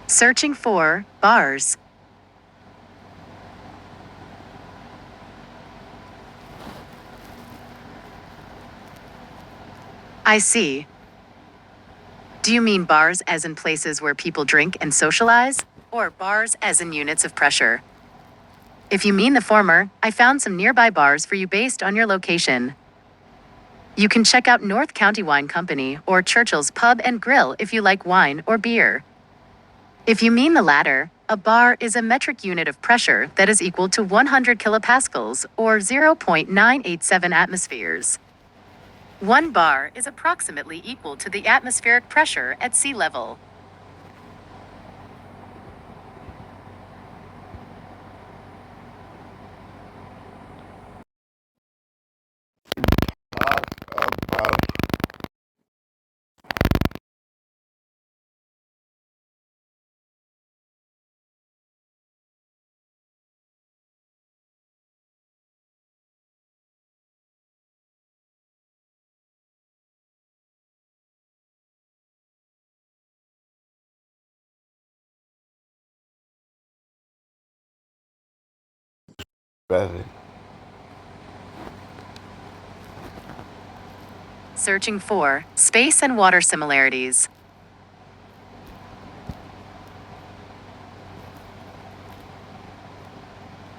Searching for bars. I see. Do you mean bars as in places where people drink and socialize? Or bars as in units of pressure? If you mean the former, I found some nearby bars for you based on your location. You can check out North County Wine Company or Churchill's Pub and Grill if you like wine or beer. If you mean the latter, a bar is a metric unit of pressure that is equal to 100 kilopascals or 0.987 atmospheres. 1 bar is approximately equal to the atmospheric pressure at sea level. Talk about better. Searching for space and water similarities.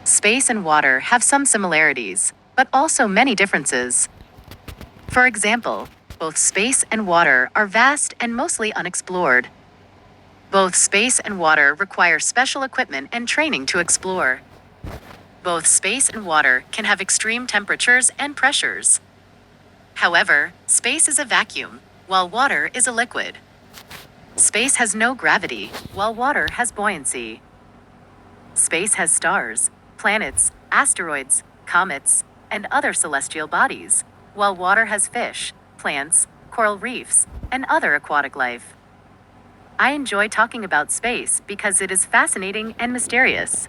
Space and water have some similarities, but also many differences. For example, both space and water are vast and mostly unexplored. Both space and water require special equipment and training to explore. Both space and water can have extreme temperatures and pressures. However, space is a vacuum, while water is a liquid. Space has no gravity, while water has buoyancy. Space has stars, planets, asteroids, comets, and other celestial bodies, while water has fish, plants, coral reefs, and other aquatic life. I enjoy talking about space because it is fascinating and mysterious.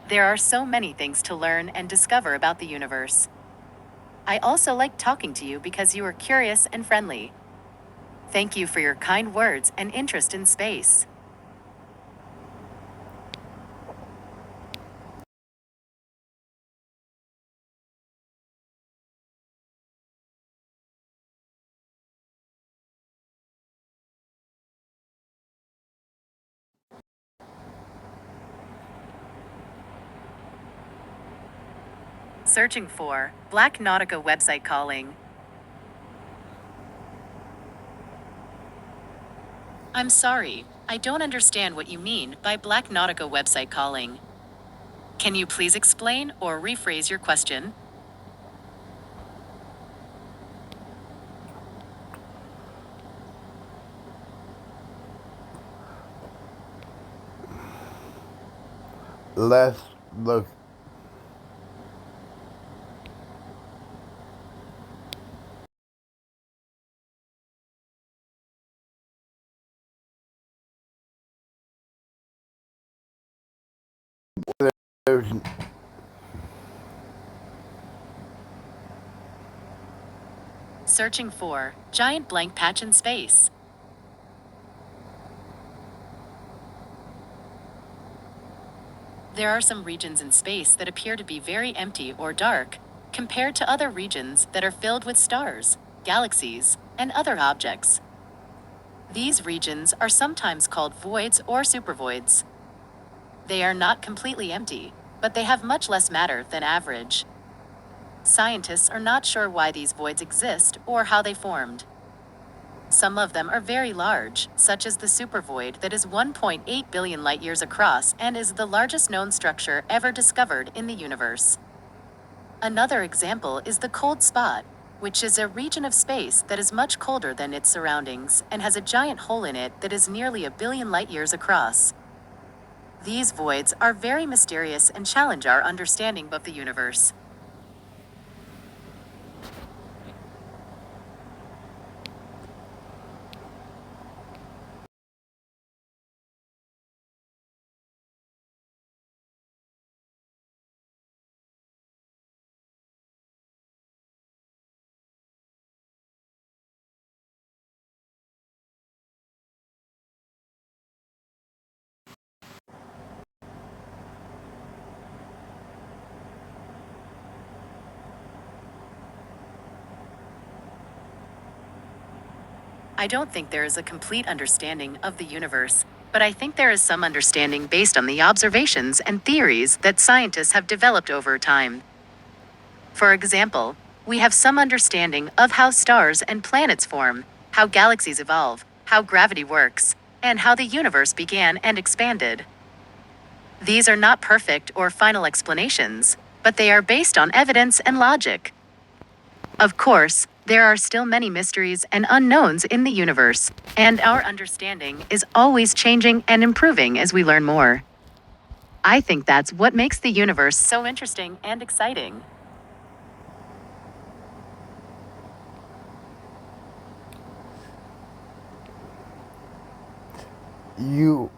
There are so many things to learn and discover about the universe. I also like talking to you because you are curious and friendly. Thank you for your kind words and interest in space. Searching for Black Nautica website calling. I'm sorry, I don't understand what you mean by Black Nautica website calling. Can you please explain or rephrase your question? Let's look. There's Searching for giant blank patch in space. There are some regions in space that appear to be very empty or dark, compared to other regions that are filled with stars, galaxies, and other objects. These regions are sometimes called voids or supervoids. They are not completely empty, but they have much less matter than average. Scientists are not sure why these voids exist or how they formed. Some of them are very large, such as the supervoid that is 1.8 billion light-years across and is the largest known structure ever discovered in the universe. Another example is the cold spot, which is a region of space that is much colder than its surroundings and has a giant hole in it that is nearly a billion light-years across. These voids are very mysterious and challenge our understanding of the universe. I don't think there is a complete understanding of the universe, but I think there is some understanding based on the observations and theories that scientists have developed over time. For example, we have some understanding of how stars and planets form, how galaxies evolve, how gravity works, and how the universe began and expanded. These are not perfect or final explanations, but they are based on evidence and logic. Of course, there are still many mysteries and unknowns in the universe, and our understanding is always changing and improving as we learn more. I think that's what makes the universe so interesting and exciting. You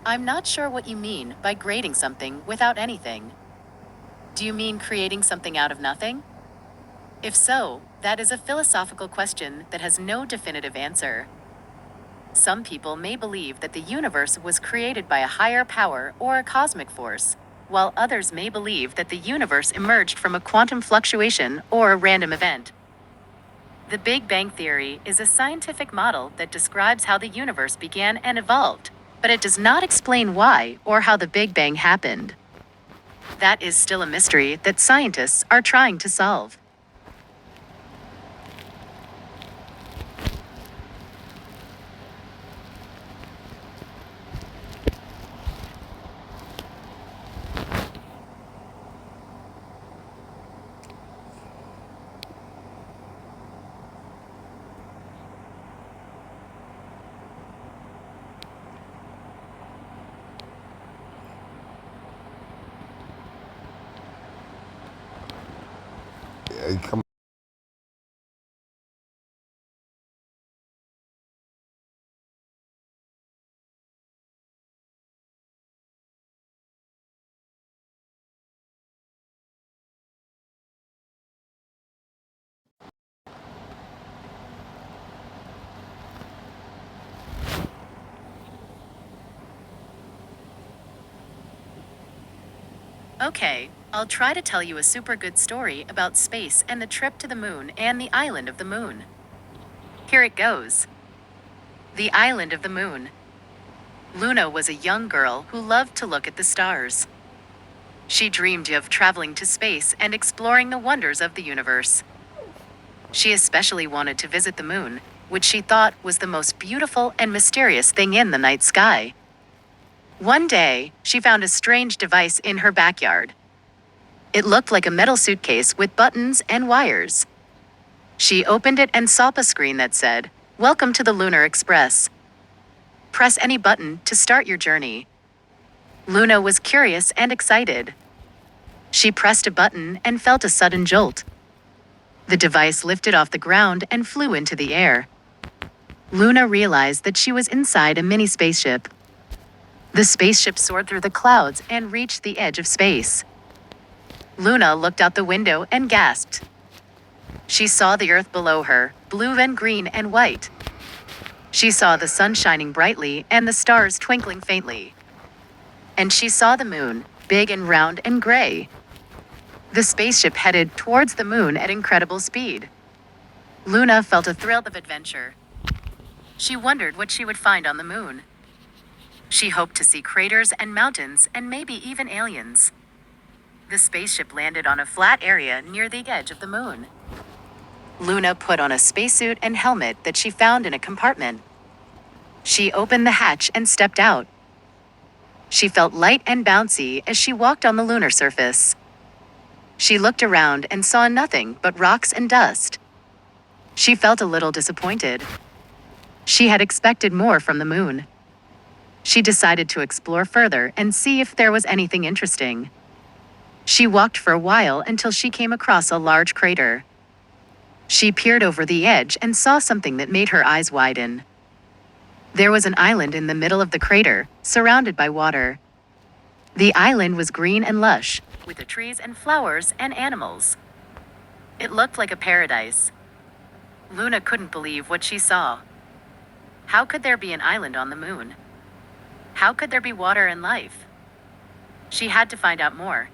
I'm not sure what you mean by grading something without anything. Do you mean creating something out of nothing? If so, that is a philosophical question that has no definitive answer. Some people may believe that the universe was created by a higher power or a cosmic force, while others may believe that the universe emerged from a quantum fluctuation or a random event. The Big Bang Theory is a scientific model that describes how the universe began and evolved, but it does not explain why or how the Big Bang happened. That is still a mystery that scientists are trying to solve. come. Okay, I'll try to tell you a super good story about space and the trip to the moon and the island of the moon. Here it goes. The island of the moon. Luna was a young girl who loved to look at the stars. She dreamed of traveling to space and exploring the wonders of the universe. She especially wanted to visit the moon, which she thought was the most beautiful and mysterious thing in the night sky. One day, she found a strange device in her backyard. It looked like a metal suitcase with buttons and wires. She opened it and saw a screen that said, "Welcome to the Lunar Express. Press any button to start your journey." Luna was curious and excited. She pressed a button and felt a sudden jolt. The device lifted off the ground and flew into the air. Luna realized that she was inside a mini spaceship. The spaceship soared through the clouds and reached the edge of space. Luna looked out the window and gasped. She saw the earth below her, blue and green and white. She saw the sun shining brightly and the stars twinkling faintly. And she saw the moon, big and round and gray. The spaceship headed towards the moon at incredible speed. Luna felt a thrill of adventure. She wondered what she would find on the moon. She hoped to see craters and mountains and maybe even aliens. The spaceship landed on a flat area near the edge of the moon. Luna put on a spacesuit and helmet that she found in a compartment. She opened the hatch and stepped out. She felt light and bouncy as she walked on the lunar surface. She looked around and saw nothing but rocks and dust. She felt a little disappointed. She had expected more from the moon. She decided to explore further and see if there was anything interesting. She walked for a while until she came across a large crater. She peered over the edge and saw something that made her eyes widen. There was an island in the middle of the crater, surrounded by water. The island was green and lush, with the trees and flowers and animals. It looked like a paradise. Luna couldn't believe what she saw. How could there be an island on the moon? How could there be water and life? She had to find out more.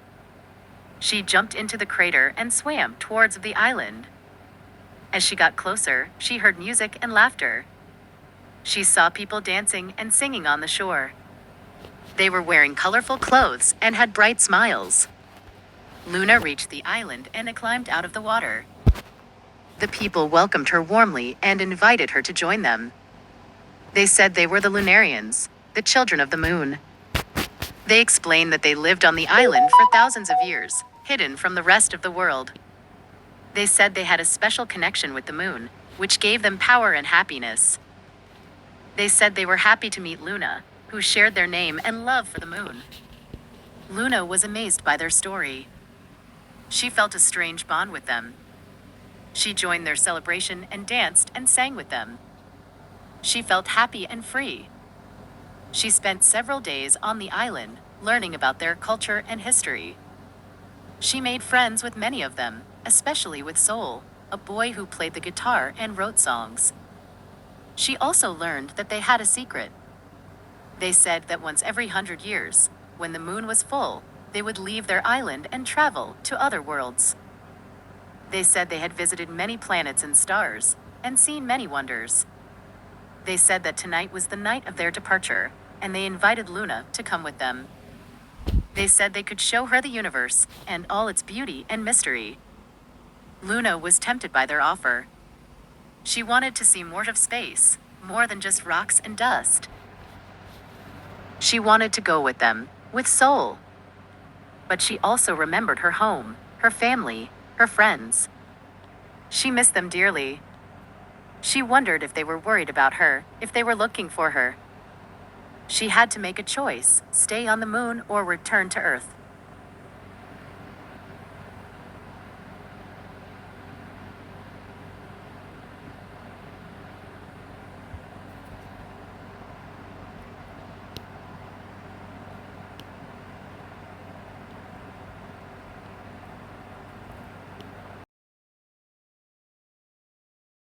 She jumped into the crater and swam towards the island. As she got closer, she heard music and laughter. She saw people dancing and singing on the shore. They were wearing colorful clothes and had bright smiles. Luna reached the island and climbed out of the water. The people welcomed her warmly and invited her to join them. They said they were the Lunarians, the children of the moon. They explained that they lived on the island for thousands of years, hidden from the rest of the world. They said they had a special connection with the moon, which gave them power and happiness. They said they were happy to meet Luna, who shared their name and love for the moon. Luna was amazed by their story. She felt a strange bond with them. She joined their celebration and danced and sang with them. She felt happy and free. She spent several days on the island, learning about their culture and history. She made friends with many of them, especially with Soul, a boy who played the guitar and wrote songs. She also learned that they had a secret. They said that once every 100 years, when the moon was full, they would leave their island and travel to other worlds. They said they had visited many planets and stars, and seen many wonders. They said that tonight was the night of their departure, and they invited Luna to come with them. They said they could show her the universe, and all its beauty and mystery. Luna was tempted by their offer. She wanted to see more of space, more than just rocks and dust. She wanted to go with them, with Soul. But she also remembered her home, her family, her friends. She missed them dearly. She wondered if they were worried about her, if they were looking for her. She had to make a choice, stay on the moon or return to Earth.